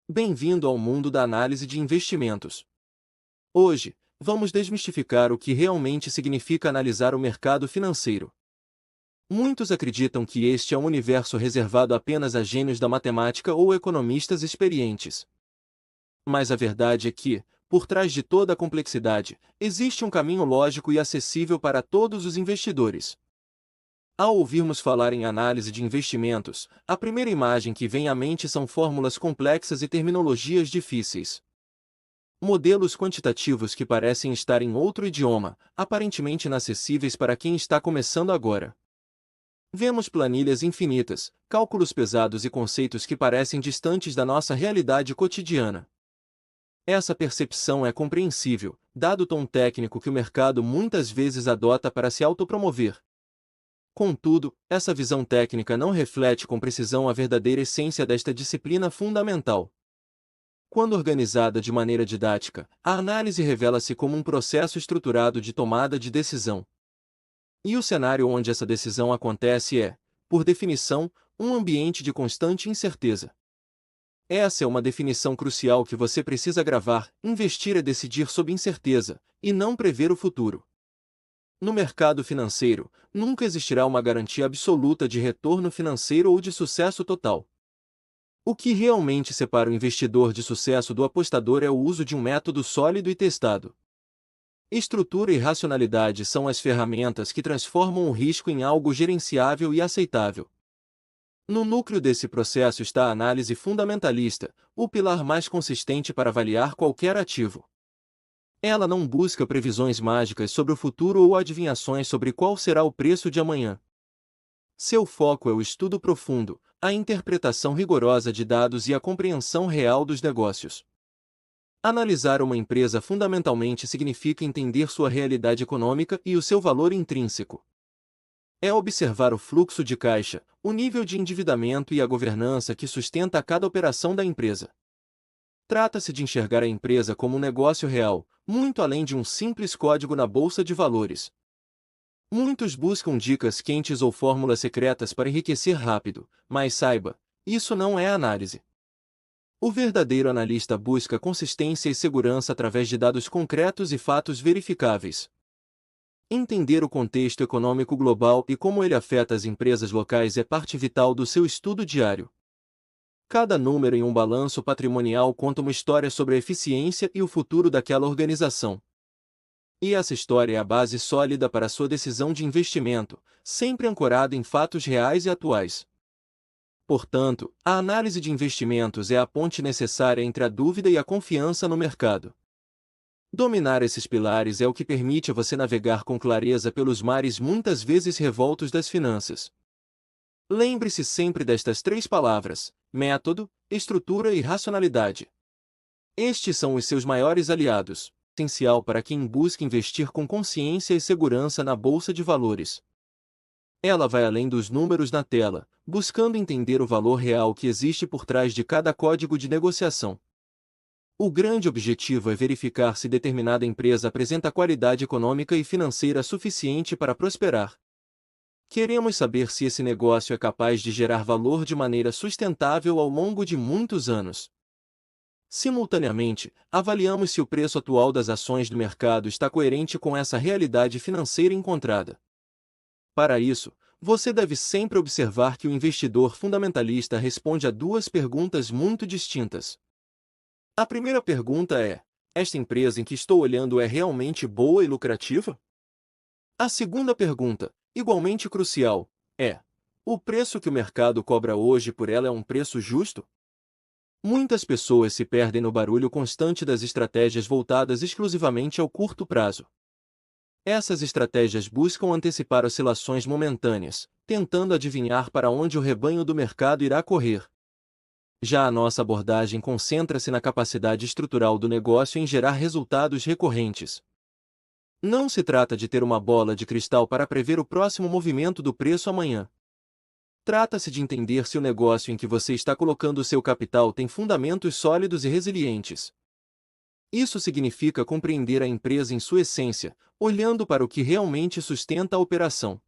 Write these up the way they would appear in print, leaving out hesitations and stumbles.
Bem-vindo ao mundo da análise de investimentos. Hoje, vamos desmistificar o que realmente significa analisar o mercado financeiro. Muitos acreditam que este é um universo reservado apenas a gênios da matemática ou economistas experientes. Mas a verdade é que, por trás de toda a complexidade, existe um caminho lógico e acessível para todos os investidores. Ao ouvirmos falar em análise de investimentos, a primeira imagem que vem à mente são fórmulas complexas e terminologias difíceis. Modelos quantitativos que parecem estar em outro idioma, aparentemente inacessíveis para quem está começando agora. Vemos planilhas infinitas, cálculos pesados e conceitos que parecem distantes da nossa realidade cotidiana. Essa percepção é compreensível, dado o tom técnico que o mercado muitas vezes adota para se autopromover. Contudo, essa visão técnica não reflete com precisão a verdadeira essência desta disciplina fundamental. Quando organizada de maneira didática, a análise revela-se como um processo estruturado de tomada de decisão. E o cenário onde essa decisão acontece é, por definição, um ambiente de constante incerteza. Essa é uma definição crucial que você precisa gravar: investir é decidir sob incerteza, e não prever o futuro. No mercado financeiro, nunca existirá uma garantia absoluta de retorno financeiro ou de sucesso total. O que realmente separa o investidor de sucesso do apostador é o uso de um método sólido e testado. Estrutura e racionalidade são as ferramentas que transformam o risco em algo gerenciável e aceitável. No núcleo desse processo está a análise fundamentalista, o pilar mais consistente para avaliar qualquer ativo. Ela não busca previsões mágicas sobre o futuro ou adivinhações sobre qual será o preço de amanhã. Seu foco é o estudo profundo, a interpretação rigorosa de dados e a compreensão real dos negócios. Analisar uma empresa fundamentalmente significa entender sua realidade econômica e o seu valor intrínseco. É observar o fluxo de caixa, o nível de endividamento e a governança que sustenta cada operação da empresa. Trata-se de enxergar a empresa como um negócio real, muito além de um simples código na bolsa de valores. Muitos buscam dicas quentes ou fórmulas secretas para enriquecer rápido, mas saiba, isso não é análise. O verdadeiro analista busca consistência e segurança através de dados concretos e fatos verificáveis. Entender o contexto econômico global e como ele afeta as empresas locais é parte vital do seu estudo diário. Cada número em um balanço patrimonial conta uma história sobre a eficiência e o futuro daquela organização. E essa história é a base sólida para sua decisão de investimento, sempre ancorada em fatos reais e atuais. Portanto, a análise de investimentos é a ponte necessária entre a dúvida e a confiança no mercado. Dominar esses pilares é o que permite a você navegar com clareza pelos mares muitas vezes revoltos das finanças. Lembre-se sempre destas três palavras: método, estrutura e racionalidade. Estes são os seus maiores aliados, essencial para quem busca investir com consciência e segurança na bolsa de valores. Ela vai além dos números na tela, buscando entender o valor real que existe por trás de cada código de negociação. O grande objetivo é verificar se determinada empresa apresenta qualidade econômica e financeira suficiente para prosperar. Queremos saber se esse negócio é capaz de gerar valor de maneira sustentável ao longo de muitos anos. Simultaneamente, avaliamos se o preço atual das ações do mercado está coerente com essa realidade financeira encontrada. Para isso, você deve sempre observar que o investidor fundamentalista responde a duas perguntas muito distintas. A primeira pergunta é: esta empresa em que estou olhando é realmente boa e lucrativa? A segunda pergunta, igualmente crucial, é: o preço que o mercado cobra hoje por ela é um preço justo? Muitas pessoas se perdem no barulho constante das estratégias voltadas exclusivamente ao curto prazo. Essas estratégias buscam antecipar oscilações momentâneas, tentando adivinhar para onde o rebanho do mercado irá correr. Já a nossa abordagem concentra-se na capacidade estrutural do negócio em gerar resultados recorrentes. Não se trata de ter uma bola de cristal para prever o próximo movimento do preço amanhã. Trata-se de entender se o negócio em que você está colocando o seu capital tem fundamentos sólidos e resilientes. Isso significa compreender a empresa em sua essência, olhando para o que realmente sustenta a operação.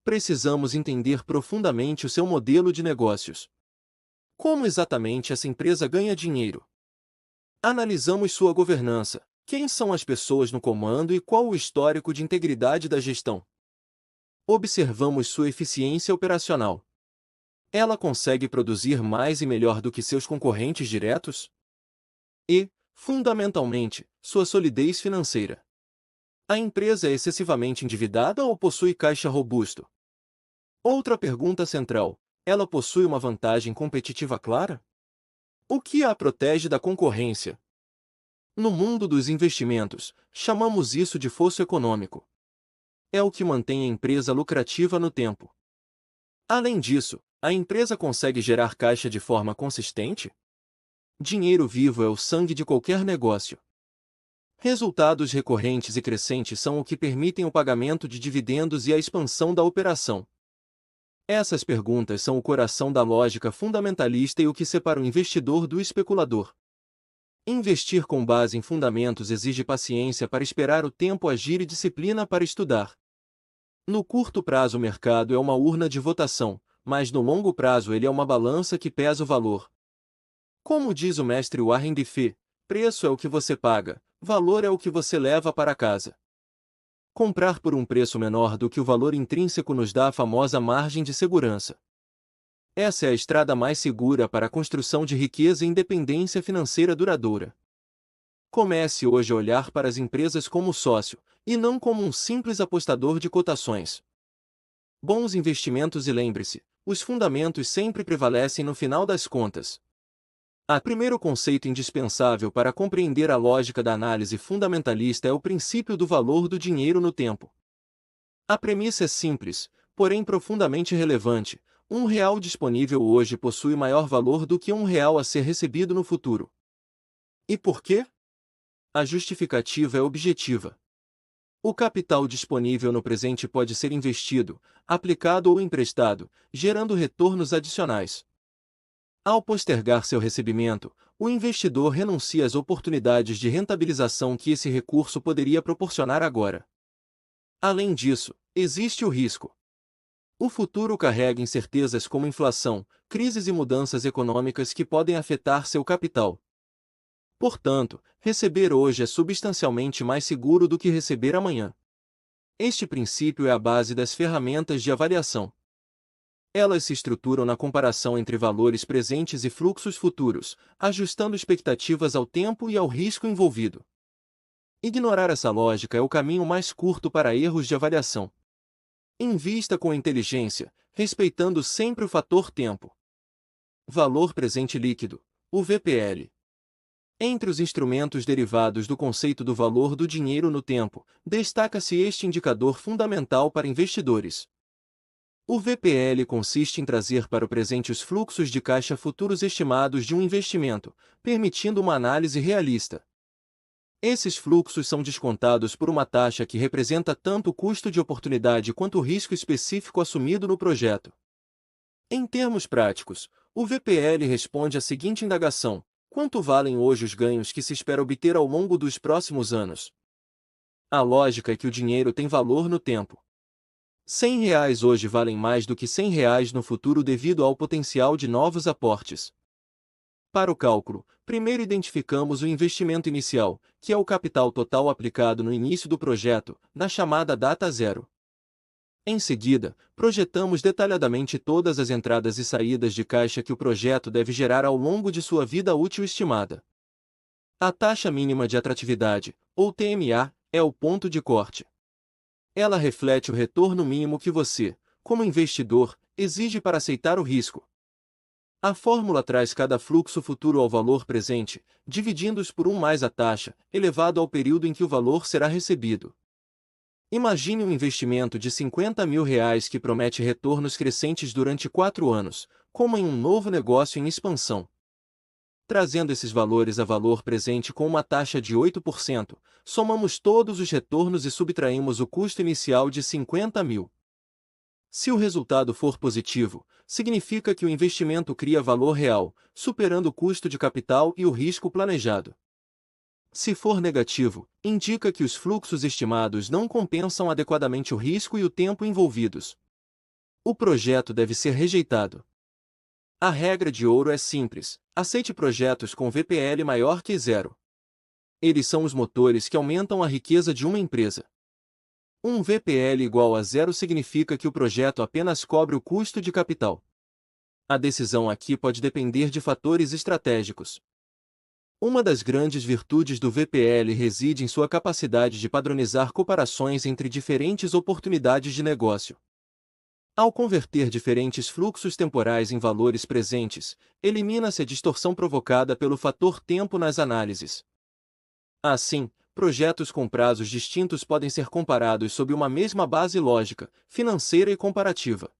Precisamos entender profundamente o seu modelo de negócios. Como exatamente essa empresa ganha dinheiro? Analisamos sua governança. Quem são as pessoas no comando e qual o histórico de integridade da gestão? Observamos sua eficiência operacional. Ela consegue produzir mais e melhor do que seus concorrentes diretos? E, fundamentalmente, sua solidez financeira. A empresa é excessivamente endividada ou possui caixa robusto? Outra pergunta central: ela possui uma vantagem competitiva clara? O que a protege da concorrência? No mundo dos investimentos, chamamos isso de fosso econômico. É o que mantém a empresa lucrativa no tempo. Além disso, a empresa consegue gerar caixa de forma consistente? Dinheiro vivo é o sangue de qualquer negócio. Resultados recorrentes e crescentes são o que permitem o pagamento de dividendos e a expansão da operação. Essas perguntas são o coração da lógica fundamentalista e o que separa o investidor do especulador. Investir com base em fundamentos exige paciência para esperar o tempo agir e disciplina para estudar. No curto prazo o mercado é uma urna de votação, mas no longo prazo ele é uma balança que pesa o valor. Como diz o mestre Warren Buffett, preço é o que você paga, valor é o que você leva para casa. Comprar por um preço menor do que o valor intrínseco nos dá a famosa margem de segurança. Essa é a estrada mais segura para a construção de riqueza e independência financeira duradoura. Comece hoje a olhar para as empresas como sócio, e não como um simples apostador de cotações. Bons investimentos e lembre-se, os fundamentos sempre prevalecem no final das contas. O primeiro conceito indispensável para compreender a lógica da análise fundamentalista é o princípio do valor do dinheiro no tempo. A premissa é simples, porém profundamente relevante: R$ 1 disponível hoje possui maior valor do que R$ 1 a ser recebido no futuro. E por quê? A justificativa é objetiva. O capital disponível no presente pode ser investido, aplicado ou emprestado, gerando retornos adicionais. Ao postergar seu recebimento, o investidor renuncia às oportunidades de rentabilização que esse recurso poderia proporcionar agora. Além disso, existe o risco. O futuro carrega incertezas como inflação, crises e mudanças econômicas que podem afetar seu capital. Portanto, receber hoje é substancialmente mais seguro do que receber amanhã. Este princípio é a base das ferramentas de avaliação. Elas se estruturam na comparação entre valores presentes e fluxos futuros, ajustando expectativas ao tempo e ao risco envolvido. Ignorar essa lógica é o caminho mais curto para erros de avaliação. Invista com inteligência, respeitando sempre o fator tempo. Valor presente líquido, o VPL. Entre os instrumentos derivados do conceito do valor do dinheiro no tempo, destaca-se este indicador fundamental para investidores. O VPL consiste em trazer para o presente os fluxos de caixa futuros estimados de um investimento, permitindo uma análise realista. Esses fluxos são descontados por uma taxa que representa tanto o custo de oportunidade quanto o risco específico assumido no projeto. Em termos práticos, o VPL responde à seguinte indagação: quanto valem hoje os ganhos que se espera obter ao longo dos próximos anos? A lógica é que o dinheiro tem valor no tempo. R$ 100 hoje valem mais do que R$ 100 no futuro devido ao potencial de novos aportes. Para o cálculo, primeiro identificamos o investimento inicial, que é o capital total aplicado no início do projeto, na chamada data zero. Em seguida, projetamos detalhadamente todas as entradas e saídas de caixa que o projeto deve gerar ao longo de sua vida útil estimada. A taxa mínima de atratividade, ou TMA, é o ponto de corte. Ela reflete o retorno mínimo que você, como investidor, exige para aceitar o risco. A fórmula traz cada fluxo futuro ao valor presente, dividindo-os por 1 mais a taxa, elevado ao período em que o valor será recebido. Imagine um investimento de R$ 50.000 que promete retornos crescentes durante 4 anos, como em um novo negócio em expansão. Trazendo esses valores a valor presente com uma taxa de 8%, somamos todos os retornos e subtraímos o custo inicial de 50 mil. Se o resultado for positivo, significa que o investimento cria valor real, superando o custo de capital e o risco planejado. Se for negativo, indica que os fluxos estimados não compensam adequadamente o risco e o tempo envolvidos. O projeto deve ser rejeitado. A regra de ouro é simples: aceite projetos com VPL maior que zero. Eles são os motores que aumentam a riqueza de uma empresa. Um VPL igual a zero significa que o projeto apenas cobre o custo de capital. A decisão aqui pode depender de fatores estratégicos. Uma das grandes virtudes do VPL reside em sua capacidade de padronizar comparações entre diferentes oportunidades de negócio. Ao converter diferentes fluxos temporais em valores presentes, elimina-se a distorção provocada pelo fator tempo nas análises. Assim, projetos com prazos distintos podem ser comparados sob uma mesma base lógica, financeira e comparativa.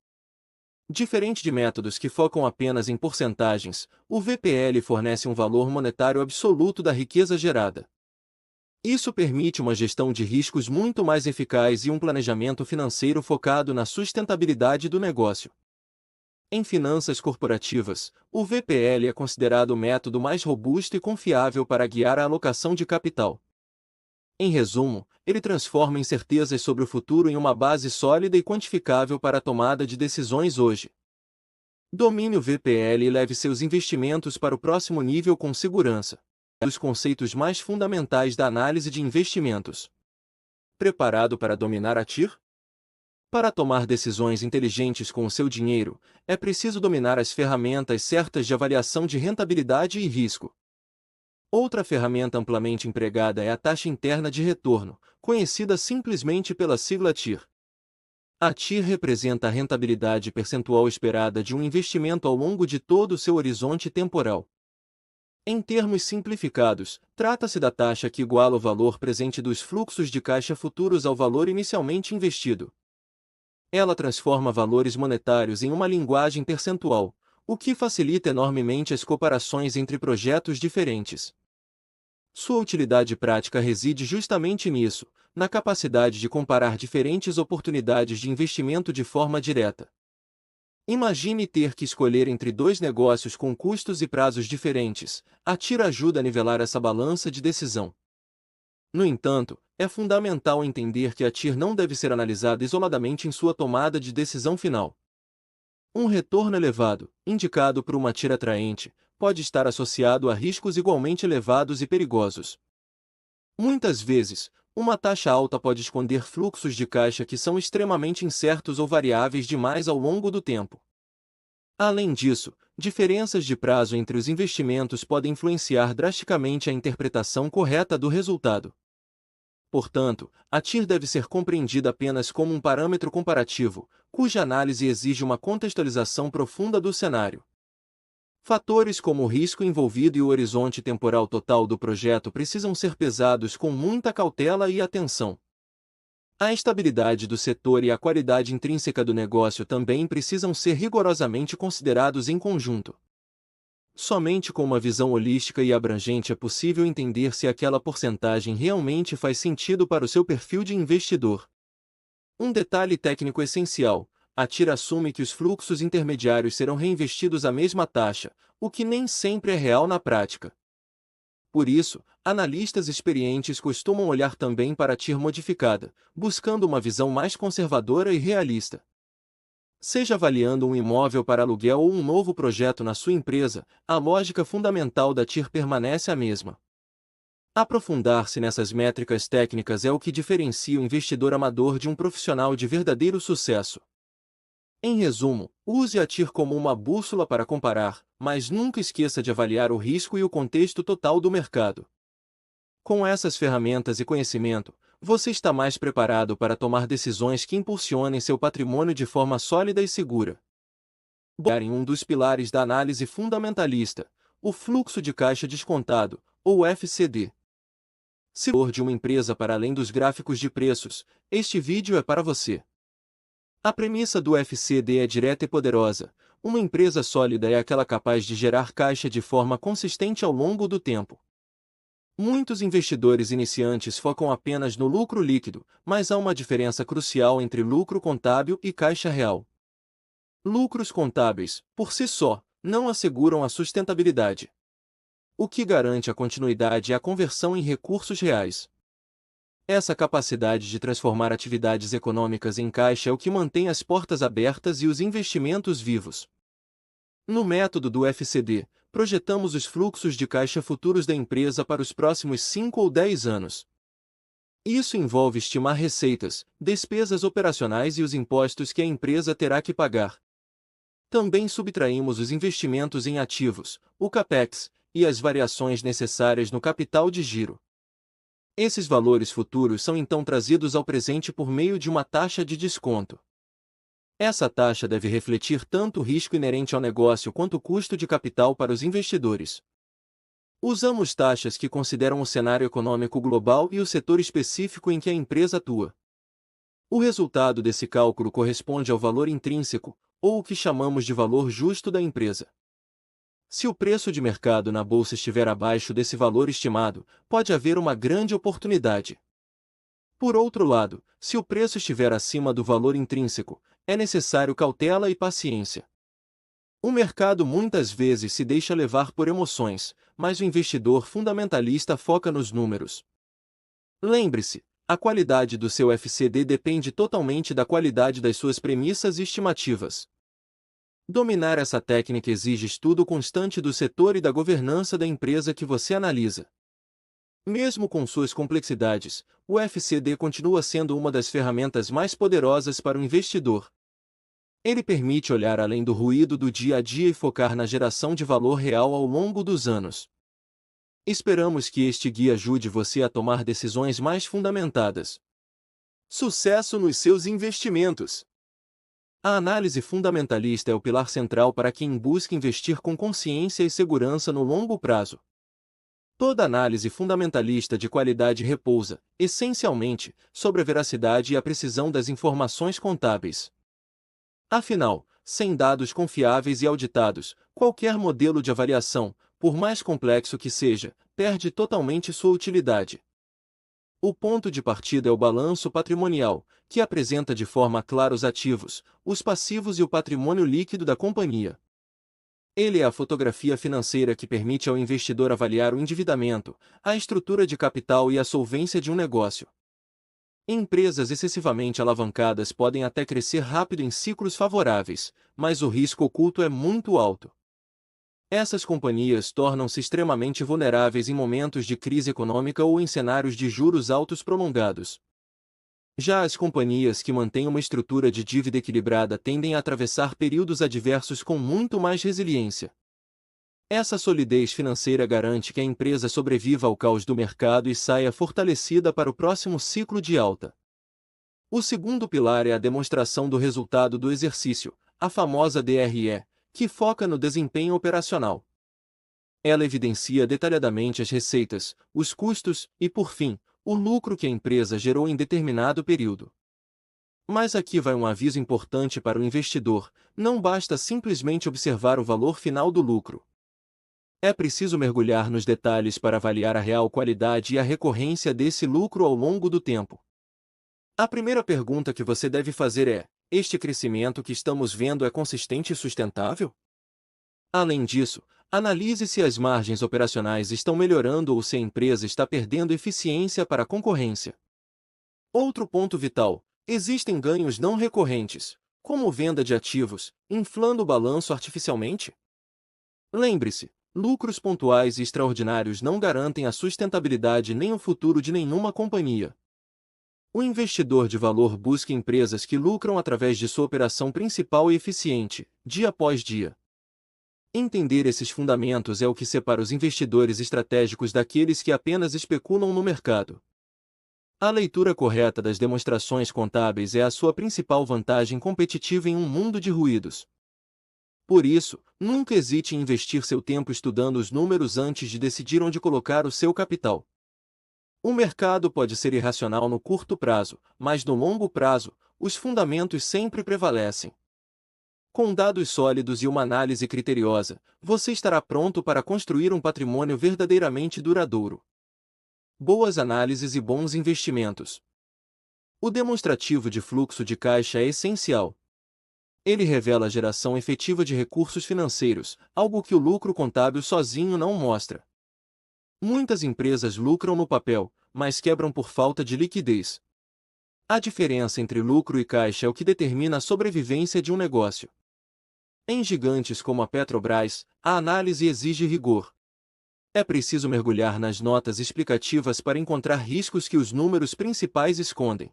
Diferente de métodos que focam apenas em porcentagens, o VPL fornece um valor monetário absoluto da riqueza gerada. Isso permite uma gestão de riscos muito mais eficaz e um planejamento financeiro focado na sustentabilidade do negócio. Em finanças corporativas, o VPL é considerado o método mais robusto e confiável para guiar a alocação de capital. Em resumo, ele transforma incertezas sobre o futuro em uma base sólida e quantificável para a tomada de decisões hoje. Domine o VPL e leve seus investimentos para o próximo nível com segurança. Os conceitos mais fundamentais da análise de investimentos. Preparado para dominar a TIR? Para tomar decisões inteligentes com o seu dinheiro, é preciso dominar as ferramentas certas de avaliação de rentabilidade e risco. Outra ferramenta amplamente empregada é a taxa interna de retorno, conhecida simplesmente pela sigla TIR. A TIR representa a rentabilidade percentual esperada de um investimento ao longo de todo o seu horizonte temporal. Em termos simplificados, trata-se da taxa que iguala o valor presente dos fluxos de caixa futuros ao valor inicialmente investido. Ela transforma valores monetários em uma linguagem percentual, o que facilita enormemente as comparações entre projetos diferentes. Sua utilidade prática reside justamente nisso, na capacidade de comparar diferentes oportunidades de investimento de forma direta. Imagine ter que escolher entre dois negócios com custos e prazos diferentes. A TIR ajuda a nivelar essa balança de decisão. No entanto, é fundamental entender que a TIR não deve ser analisada isoladamente em sua tomada de decisão final. Um retorno elevado, indicado por uma TIR atraente, pode estar associado a riscos igualmente elevados e perigosos. Muitas vezes, uma taxa alta pode esconder fluxos de caixa que são extremamente incertos ou variáveis demais ao longo do tempo. Além disso, diferenças de prazo entre os investimentos podem influenciar drasticamente a interpretação correta do resultado. Portanto, a TIR deve ser compreendida apenas como um parâmetro comparativo, cuja análise exige uma contextualização profunda do cenário. Fatores como o risco envolvido e o horizonte temporal total do projeto precisam ser pesados com muita cautela e atenção. A estabilidade do setor e a qualidade intrínseca do negócio também precisam ser rigorosamente considerados em conjunto. Somente com uma visão holística e abrangente é possível entender se aquela porcentagem realmente faz sentido para o seu perfil de investidor. Um detalhe técnico essencial: a TIR assume que os fluxos intermediários serão reinvestidos à mesma taxa, o que nem sempre é real na prática. Por isso, analistas experientes costumam olhar também para a TIR modificada, buscando uma visão mais conservadora e realista. Seja avaliando um imóvel para aluguel ou um novo projeto na sua empresa, a lógica fundamental da TIR permanece a mesma. Aprofundar-se nessas métricas técnicas é o que diferencia o investidor amador de um profissional de verdadeiro sucesso. Em resumo, use a TIR como uma bússola para comparar, mas nunca esqueça de avaliar o risco e o contexto total do mercado. Com essas ferramentas e conhecimento, você está mais preparado para tomar decisões que impulsionem seu patrimônio de forma sólida e segura. Em um dos pilares da análise fundamentalista, o fluxo de caixa descontado, ou FCD. Se for de uma empresa para além dos gráficos de preços, este vídeo é para você. A premissa do FCD é direta e poderosa: uma empresa sólida é aquela capaz de gerar caixa de forma consistente ao longo do tempo. Muitos investidores iniciantes focam apenas no lucro líquido, mas há uma diferença crucial entre lucro contábil e caixa real. Lucros contábeis, por si só, não asseguram a sustentabilidade. O que garante a continuidade é a conversão em recursos reais. Essa capacidade de transformar atividades econômicas em caixa é o que mantém as portas abertas e os investimentos vivos. No método do FCD, projetamos os fluxos de caixa futuros da empresa para os próximos 5 ou 10 anos. Isso envolve estimar receitas, despesas operacionais e os impostos que a empresa terá que pagar. Também subtraímos os investimentos em ativos, o CAPEX, e as variações necessárias no capital de giro. Esses valores futuros são então trazidos ao presente por meio de uma taxa de desconto. Essa taxa deve refletir tanto o risco inerente ao negócio quanto o custo de capital para os investidores. Usamos taxas que consideram o cenário econômico global e o setor específico em que a empresa atua. O resultado desse cálculo corresponde ao valor intrínseco, ou o que chamamos de valor justo da empresa. Se o preço de mercado na bolsa estiver abaixo desse valor estimado, pode haver uma grande oportunidade. Por outro lado, se o preço estiver acima do valor intrínseco, é necessário cautela e paciência. O mercado muitas vezes se deixa levar por emoções, mas o investidor fundamentalista foca nos números. Lembre-se, a qualidade do seu FCD depende totalmente da qualidade das suas premissas e estimativas. Dominar essa técnica exige estudo constante do setor e da governança da empresa que você analisa. Mesmo com suas complexidades, o FCD continua sendo uma das ferramentas mais poderosas para o investidor. Ele permite olhar além do ruído do dia a dia e focar na geração de valor real ao longo dos anos. Esperamos que este guia ajude você a tomar decisões mais fundamentadas. Sucesso nos seus investimentos! A análise fundamentalista é o pilar central para quem busca investir com consciência e segurança no longo prazo. Toda análise fundamentalista de qualidade repousa, essencialmente, sobre a veracidade e a precisão das informações contábeis. Afinal, sem dados confiáveis e auditados, qualquer modelo de avaliação, por mais complexo que seja, perde totalmente sua utilidade. O ponto de partida é o balanço patrimonial, que apresenta de forma clara os ativos, os passivos e o patrimônio líquido da companhia. Ele é a fotografia financeira que permite ao investidor avaliar o endividamento, a estrutura de capital e a solvência de um negócio. Empresas excessivamente alavancadas podem até crescer rápido em ciclos favoráveis, mas o risco oculto é muito alto. Essas companhias tornam-se extremamente vulneráveis em momentos de crise econômica ou em cenários de juros altos prolongados. Já as companhias que mantêm uma estrutura de dívida equilibrada tendem a atravessar períodos adversos com muito mais resiliência. Essa solidez financeira garante que a empresa sobreviva ao caos do mercado e saia fortalecida para o próximo ciclo de alta. O segundo pilar é a demonstração do resultado do exercício, a famosa DRE, que foca no desempenho operacional. Ela evidencia detalhadamente as receitas, os custos e, por fim, o lucro que a empresa gerou em determinado período. Mas aqui vai um aviso importante para o investidor: não basta simplesmente observar o valor final do lucro. É preciso mergulhar nos detalhes para avaliar a real qualidade e a recorrência desse lucro ao longo do tempo. A primeira pergunta que você deve fazer é: este crescimento que estamos vendo é consistente e sustentável? Além disso, analise se as margens operacionais estão melhorando ou se a empresa está perdendo eficiência para a concorrência. Outro ponto vital: existem ganhos não recorrentes, como venda de ativos, inflando o balanço artificialmente? Lembre-se, lucros pontuais e extraordinários não garantem a sustentabilidade nem o futuro de nenhuma companhia. O investidor de valor busca empresas que lucram através de sua operação principal e eficiente, dia após dia. Entender esses fundamentos é o que separa os investidores estratégicos daqueles que apenas especulam no mercado. A leitura correta das demonstrações contábeis é a sua principal vantagem competitiva em um mundo de ruídos. Por isso, nunca hesite em investir seu tempo estudando os números antes de decidir onde colocar o seu capital. O mercado pode ser irracional no curto prazo, mas no longo prazo, os fundamentos sempre prevalecem. Com dados sólidos e uma análise criteriosa, você estará pronto para construir um patrimônio verdadeiramente duradouro. Boas análises e bons investimentos. O demonstrativo de fluxo de caixa é essencial. Ele revela a geração efetiva de recursos financeiros, algo que o lucro contábil sozinho não mostra. Muitas empresas lucram no papel, mas quebram por falta de liquidez. A diferença entre lucro e caixa é o que determina a sobrevivência de um negócio. Em gigantes como a Petrobras, a análise exige rigor. É preciso mergulhar nas notas explicativas para encontrar riscos que os números principais escondem.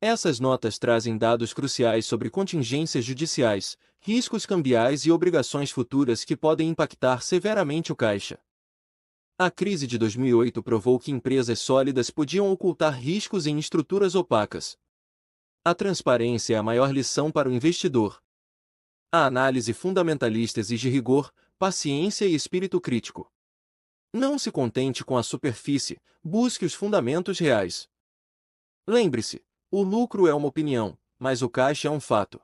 Essas notas trazem dados cruciais sobre contingências judiciais, riscos cambiais e obrigações futuras que podem impactar severamente o caixa. A crise de 2008 provou que empresas sólidas podiam ocultar riscos em estruturas opacas. A transparência é a maior lição para o investidor. A análise fundamentalista exige rigor, paciência e espírito crítico. Não se contente com a superfície, busque os fundamentos reais. Lembre-se, o lucro é uma opinião, mas o caixa é um fato.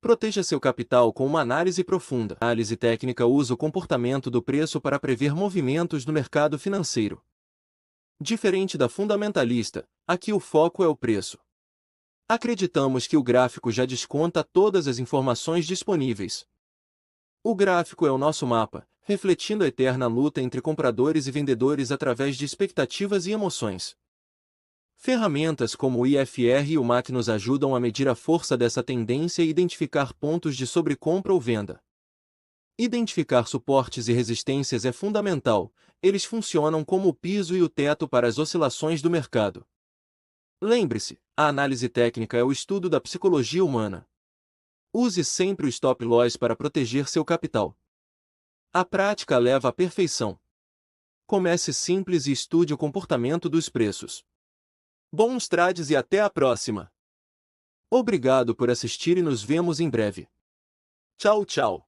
Proteja seu capital com uma análise profunda. A análise técnica usa o comportamento do preço para prever movimentos no mercado financeiro. Diferente da fundamentalista, aqui o foco é o preço. Acreditamos que o gráfico já desconta todas as informações disponíveis. O gráfico é o nosso mapa, refletindo a eterna luta entre compradores e vendedores através de expectativas e emoções. Ferramentas como o IFR e o MAC nos ajudam a medir a força dessa tendência e identificar pontos de sobrecompra ou venda. Identificar suportes e resistências é fundamental, eles funcionam como o piso e o teto para as oscilações do mercado. Lembre-se, a análise técnica é o estudo da psicologia humana. Use sempre o stop loss para proteger seu capital. A prática leva à perfeição. Comece simples e estude o comportamento dos preços. Bons trades e até a próxima! Obrigado por assistir e nos vemos em breve. Tchau, tchau!